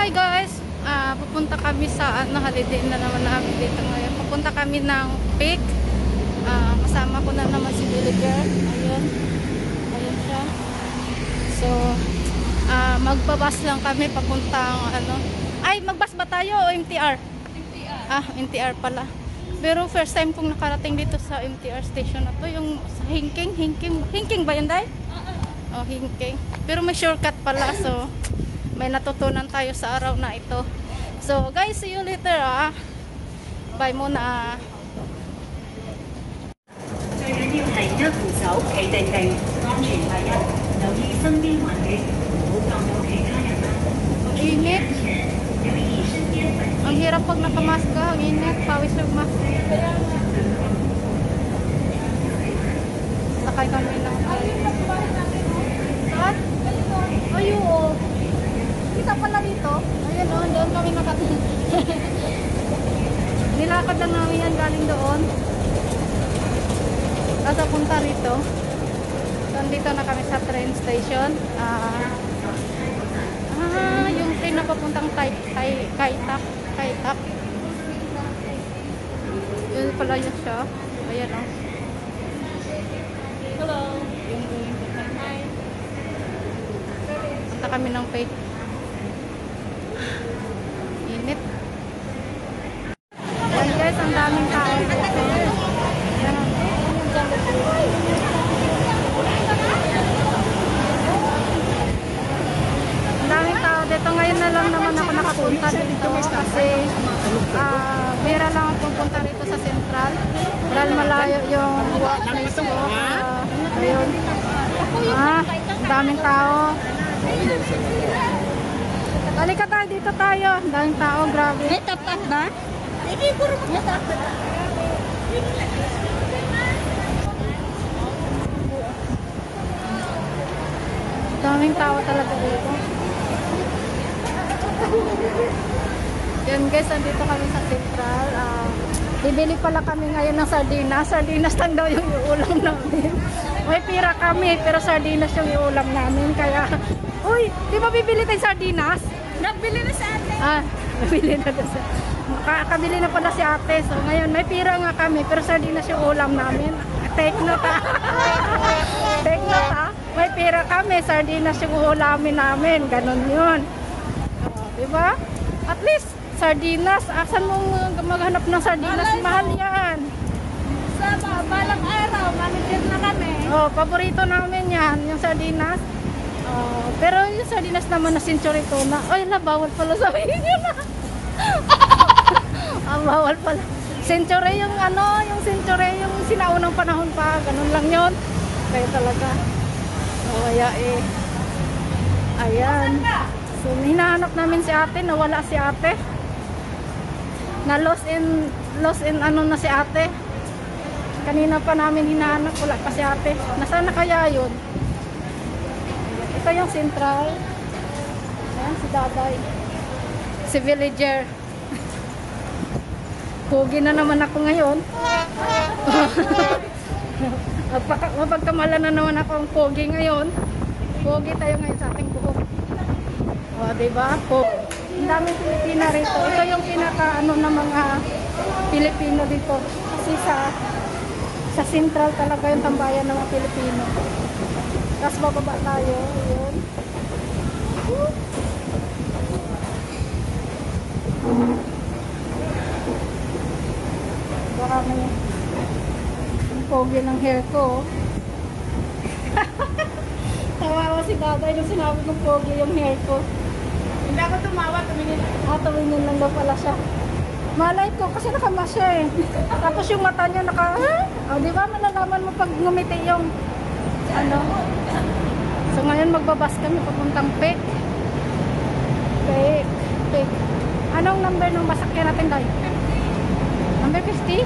Hi guys, pupunta kami sa holiday na naman namin dito ngayon. Pupunta kami ng Peak. Kasama ko na naman si Villager. Ayun siya. So, magbabas lang kami papuntang Ay, magbas ba tayo o MTR? MTR. MTR pala. Pero first time kong nakarating dito sa MTR station na to, yung sa Hinking ba yun, Day? Oh, Hinking. Pero may shortcut pala, so may natutunan tayo sa araw na ito. So guys, see you later Bye muna. 最緊要係一扶手企定定，安全第一。留意身邊環境，唔好撞到其他人啦。 Init. Ang hirap pag nakamask ka. Ang init. Pawis yung mask. Sakay kami ng saan? Ayun. Kita pala dito. Ayun o. Doon kami nakatingin. Nilakad lang namin yan galing doon. Tapos punta rito. Nandito na kami sa train station. Yung train na papuntang Kaitak. Yun pala yun siya. Ayan o. Hello. Yung hi. Punta kami ng Peak. Init. Ayan guys, ang daming tao. Dito ngayon na lang naman ako nakapunta dito kasi bira lang ako pupunta rito sa Central dahil malayo yung workplace ko. Ayun. Daming tao. Halika tayo, dito tayo. Daming tao, grabe. May tapat ba? Hindi ko rin magtapat. Daming tao talaga dito. Yan guys, nandito kami sa Central. Bibili pala kami ngayon ng sardinas. Sardinas lang daw yung iulam namin. May pira kami, pero sardinas yung iulam namin. Kaya, uy, di ba bibili tayong sardinas? Nabili na sa ate. Nabili na daw sa kakabili na pala si ate. So ngayon, may pira nga kami, pero sardinas yung ulam namin. Take note Take note May pira kami, sardinas yung ulamin namin. Ganon yun. Diba? At least, sardinas. Asan mong maghanap ng sardinas? Mahal yan. Sa balang araw, manager na kami. Paborito namin yan, yung sardinas. Pero yung sardinas naman na century tuna. Ay, bawal pala sabihin yun na. Bawal pala. Century yung yung century, yung sinaunang panahon pa. Ganun lang yun. Kaya talaga. Kaya ayan. So, hinahanap namin si ate, nawala si ate. Na lost in na si ate. Kanina pa namin hinahanap, wala pa si ate. Nasaan na kaya yun? Ito yung Central. Ayan, si Daday. Si Villager. Pogi na naman ako ngayon. Mapagkamala na naman ako ang pogi ngayon. Pogi tayo ngayon sa ating buhok. Diba? Ang daming Pilipina rito. Ito yung pinaka ng mga Pilipino dito. Kasi sa Central talaga yung tambayan ng mga Pilipino. Tapos bababa tayo. Ayun. Baka may yung pogi ng hair ko. Tawawa si Daday nung sinabi kong pogi yung hair ko. Hindi ako tumawa, tumingin. Tumingin lang daw pala siya. Malay ko kasi nakamas siya eh. Tapos yung mata niya di ba malalaman mo pag ngumiti yung So ngayon magbabas kami papuntang Peak. Peak. Anong number ng masakyan natin, Day? Number 50?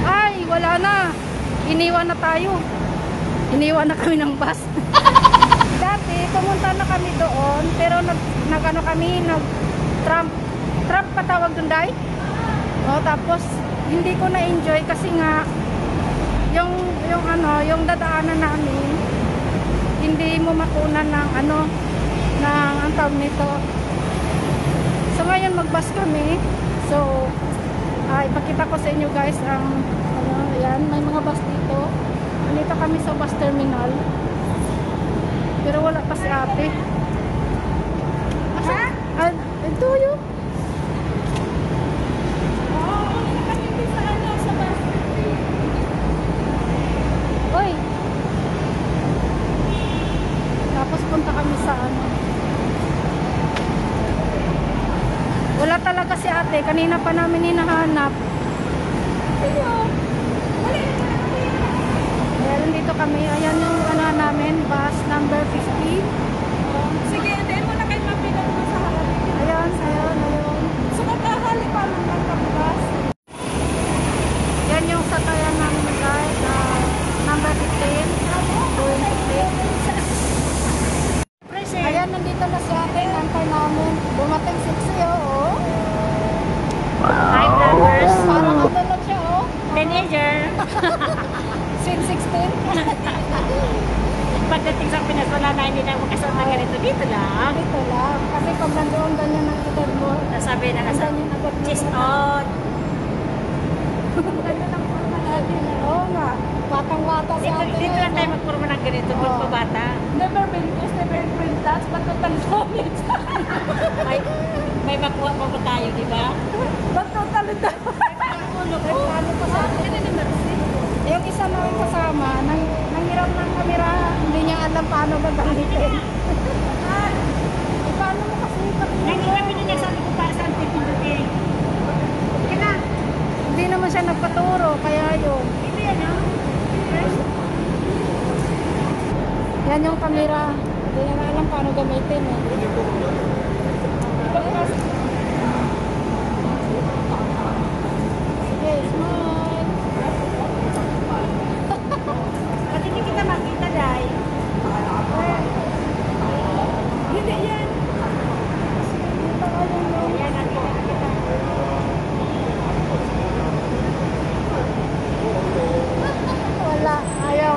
Ay, wala na. Iniwan na tayo. Iniwan na kami ng bus. Dati, pumunta na kami doon, pero nag-tramp pa tawag doon, Day? Tapos, hindi ko na-enjoy kasi nga, yung dadaanan namin, hindi mo makunan ng ang tawag nito, mag-bus kami. So, ipakita ko sa inyo guys ang ayan, may mga bus dito. Nandito kami sa bus terminal. Pero wala pa si ate. Ha? Ito yun. Oy. Tapos punta kami sa ano. Wala talaga si ate. Kanina pa namin hinahanap. Ayan, dito kami. Ayan yung ano namin. Bus number 50. Sige, hindi mo na kayo mapinag mo sa harap. Ayan, ayan, ayan. So, magkahali pa lang ng pagkas. Yan yung sakayan namin guys. Number 15. Going to play. Ayan, nandito na si ate. Nantay namin. Dumating 6 oh. Hi, vloggers. Parang ano lang siya oh. Teenager. Sweet 16. Pagdating sa Pinas, wala na, hindi na makasama na ganito. Dito lang. Dito lang. Kasi pag nandoon ganyan ang edad mo. Nasabi na nasa Ganyan agad mo. cheese on. Ganyan ang forma natin. Oo nga. Batang-bata si ate. Dito lang tayo magpurma ng ganito. Oo. Pagpabata. Never been used, never been touched, but total vomit. May makuha pa ba tayo, di ba? But total Ano pa sa atin? Yung isa namin kasama, nanghiram ng kamera, hindi niya alam paano gagamitin. Paano mo kasi Nangiwan mo na sabi ko para saan pipindutin. Kaya hindi naman siya nagpaturo, kaya yun. hindi ano? Yan yung kamera, hindi niya alam paano gamitin. Sige, smile. At hindi kita makita, Day. Hindi yan. Ayan, nakita kita. Wala, ayaw.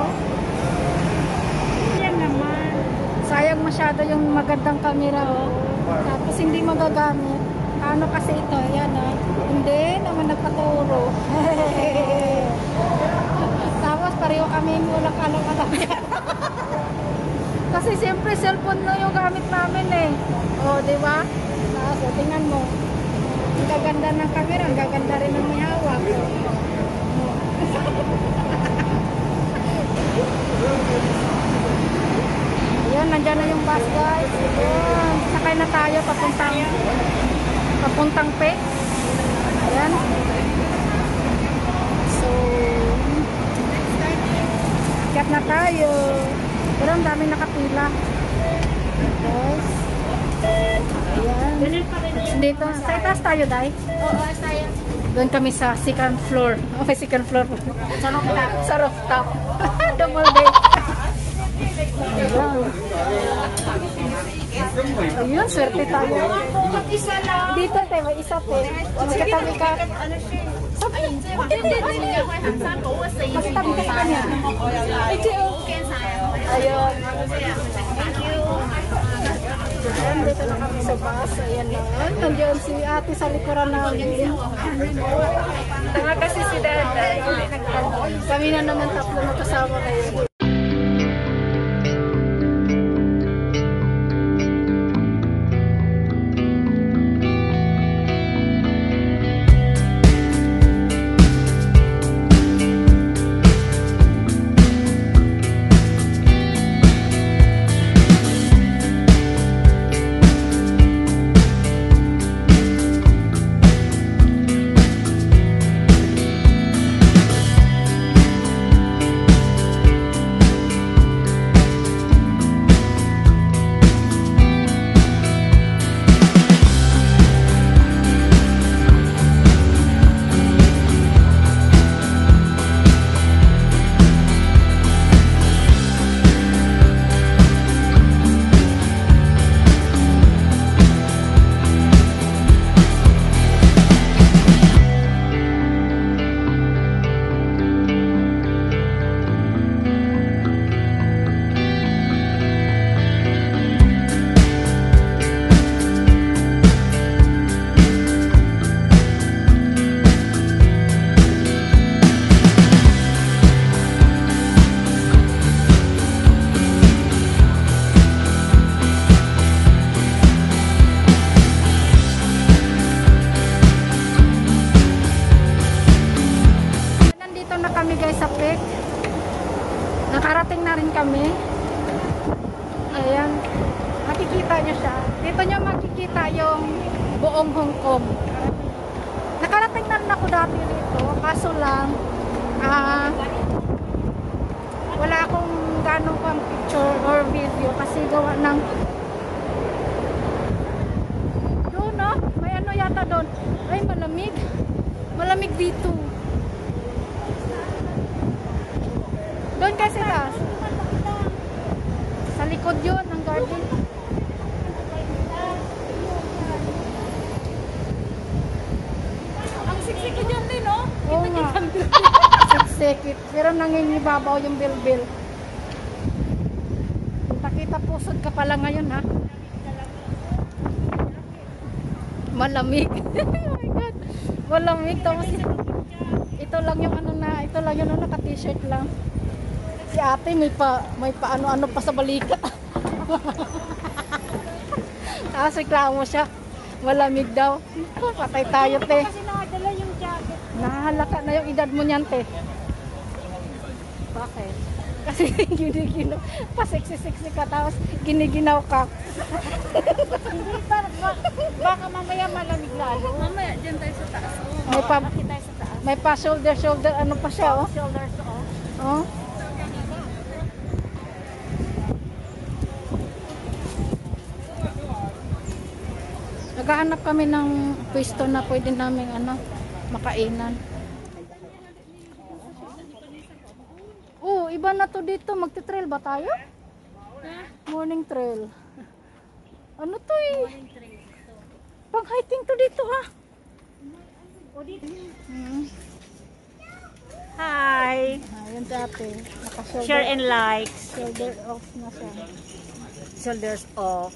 Yan naman. Sayang masyado yung magandang kamera. Oh. Tapos hindi magagamit. Ano kasi ito? Yan oh. Hindi naman nagpaturo. Tapos pareho kami walang alam-alam. Kasi siyempre cellphone na yung gamit namin eh. O, di ba? So, tingnan mo. Ang gaganda ng camera, ang gaganda rin ng may hawak. Ayan, nandyan na yung bus guys. Ayan, sakay na tayo papuntang Pe. Ayan. So, akyat na tayo. Pero ang daming nakapila. Yes. Ayan. Dito, sa itaas tayo, Day. Oo, tayo. Doon kami sa second floor. Okay, second floor. Sa rooftop. Sa rooftop. Double day. Ayan. Ayun, swerte tayo. Isa lang. Dito, tayo, may isa po. Magkatabi ka. Magkatabi ka sa kanya. Ayun. Ayan, dito na kami sa bus. Ayan na. Nandiyan si ate sa likuran namin. Tanga kasi si Dada. Kami na naman tatlo na kasama kayo. kami. Ayan. Makikita nyo siya. Dito nyo makikita yung buong Hong Kong. Nakarating na rin ako dati dito. Kaso lang, wala akong ganong pang picture or video kasi gawa ng doon, no? May ano yata doon. Ay, malamig. Malamig dito. Doon kasi taas. Sa likod yun, ang garden. Ang siksik dyan din, no? Oo nga. Siksikit. Pero nangingibabaw yung bilbil. Nakita pusod ka pala ngayon, ha? Malamig. Oh my God. Malamig. Tapos ito lang yung ano na, ito lang yung naka-t-shirt lang. Si ate may pa ano-ano pa sa balikat. Tapos reklamo siya. Malamig daw. Patay tayo, te. Kasi nakadala yung jacket. Nahalaka na yung edad mo niyan, te. Bakit? Kasi giniginaw. Pa-sexy-sexy ka, tapos giniginaw ka. Hindi, baka mamaya malamig lalo. Mamaya, dyan tayo sa taas. May pa, Bakit tayo sa taas? may pa shoulder, ano pa siya, oh. Shoulders off. Oh. Naghahanap kami ng pwesto na pwede namin ano, makainan. Oh, iba na to dito. Magte-trail ba tayo? Morning trail. Ano to eh? Pang hiking to dito, ha? Hi! Ayun dati. Share and like. Shoulder off na siya. Shoulders off.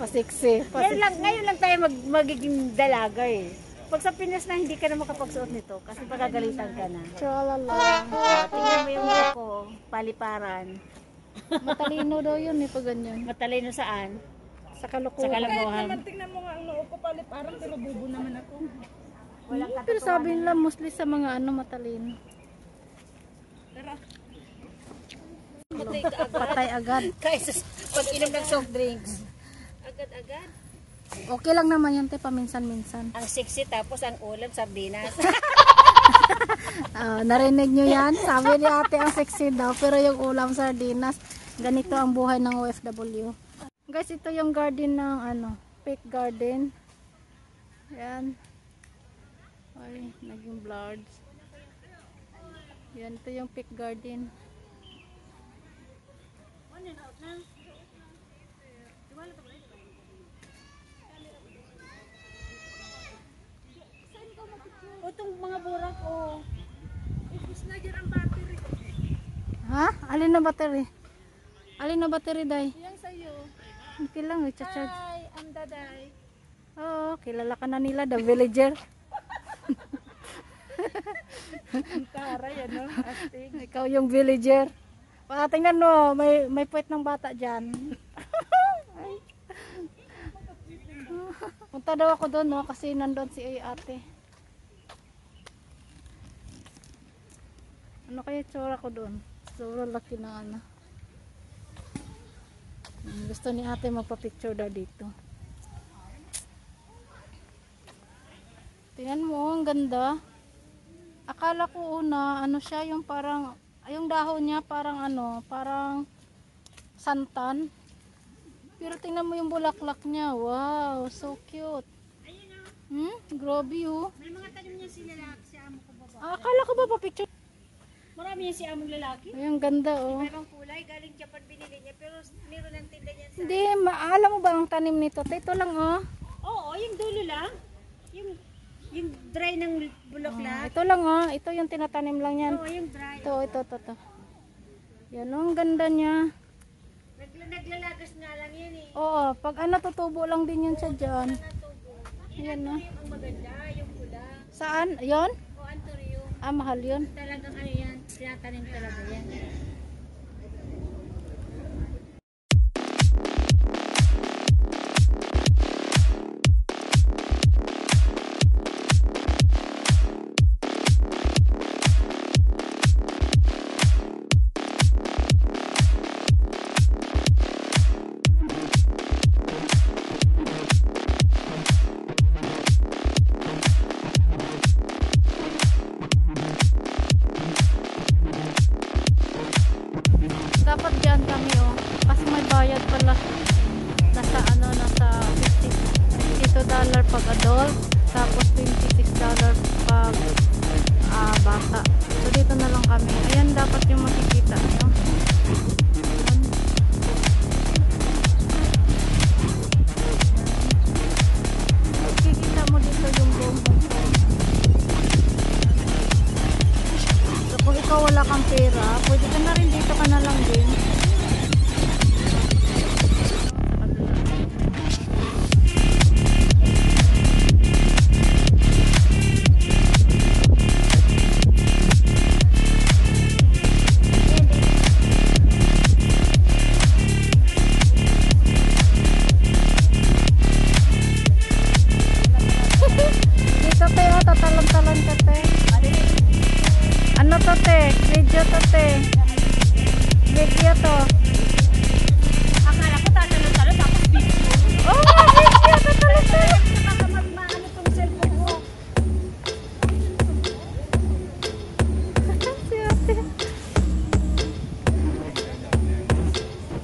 Pasiksi. Ngayon lang tayo magiging dalaga eh. Pag sa Pinas na hindi ka na makapagsuot nito kasi pagagalitan ka na. Chalala. Tingnan mo yung buko, paliparan. Matalino daw yun eh pag ganyan. Matalino saan? Sa Sa kalukuhan. kalokohan. Tingnan mo nga ang noo ko palit, parang pero bubo naman ako. Walang Pero sabi nila mostly sa mga ano matalino. Patay agad. Kaysa pag inom ng soft drinks. Agad-agad. Okay lang naman yun, te, paminsan-minsan. Ang sexy tapos ang ulam sardinas. Narinig nyo yan? Sabi ni ate ang sexy daw, pero yung ulam sardinas. Ganito ang buhay ng OFW. Guys, ito yung garden ng ano, Peak Garden. Yan. Ay, naging blurred. Yan, ito yung Peak Garden. O itong mga burak o. Ubus na dyan ang battery. Ha? Alin na battery? Alin na battery, day? Yan sa'yo. Okay lang, i-charge. Hi, I'm Daday. Oo, kilala ka na nila, the villager. Ang taray, ano? Astig. Ikaw yung villager. Tingnan mo, may puwet ng bata dyan. Ay. Punta daw ako doon, no, kasi nandun si ate. Ano kaya tsura ko doon? Sobrang laki na ano. Gusto ni ate magpa-picture daw dito. Tingnan mo, ang ganda. Akala ko una, ano siya, yung parang, yung dahon niya parang ano, parang santan. Pero tingnan mo yung bulaklak niya. Wow, so cute. Grabe oh. May mga tanim niya si lalaki, si amo ko baba. Akala ko ba pa-picture? Marami yan si among lalaki. Ay, ang ganda oh. Ibang kulay, galing Japan binili niya pero meron ng tinda niya sa... Hindi, alam mo ba ang tanim nito? Ito lang oh. Oo, yung dulo lang. Yung dry ng bulaklak. Ito lang oh. Ito yung tinatanim lang yan. Oo, yung dry. Ito. Yan oh, ang ganda niya. Naglalagas nga lang yan eh. Oo, pag ano, tutubo lang din yun siya dyan. Ayan oh. Ang maganda, yung pula. Saan? Yon? O antorium. Mahal yun. Talagang ano yan, tinatanim talaga yan. pag adult, tapos $26 pag bata. So dito na lang kami. Ayan dapat yung makikita nyo. Ayan. Makikita mo dito yung buong Hong Kong. So kung ikaw wala kang pera, pwede ka na rin dito ka na lang din. Dito te, oh, tatalon-talon ka te. Ano to te? Video to te. Video to. Akala ko tatalon-talon tapos video. Oh, video to talaga. Baka magmaano tong cellphone ko.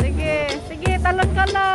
Sige, sige, talon ka na.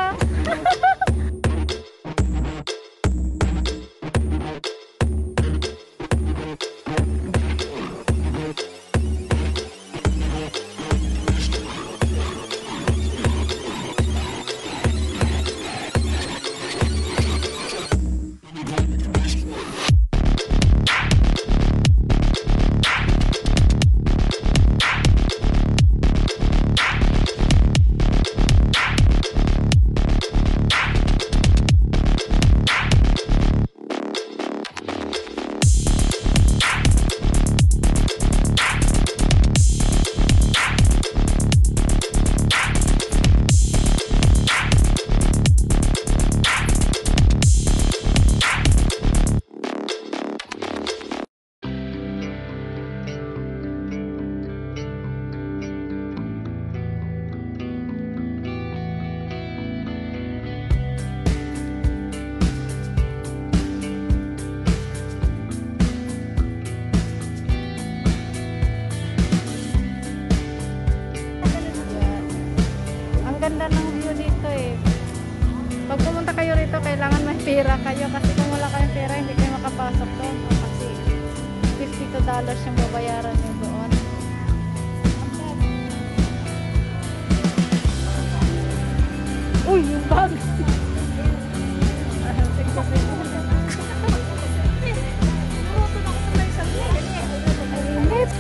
Ang ganda ng view dito eh. Pag pumunta kayo rito, kailangan may pera kayo kasi kung wala kayong pera, hindi kayo makapasok doon. Kasi $52 yung babayaran nyo doon. Uy, yung bag! Init.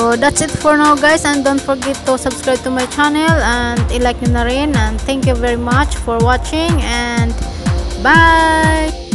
So that's it for now guys, and don't forget to subscribe to my channel and i-like nyo na rin, and thank you very much for watching and bye.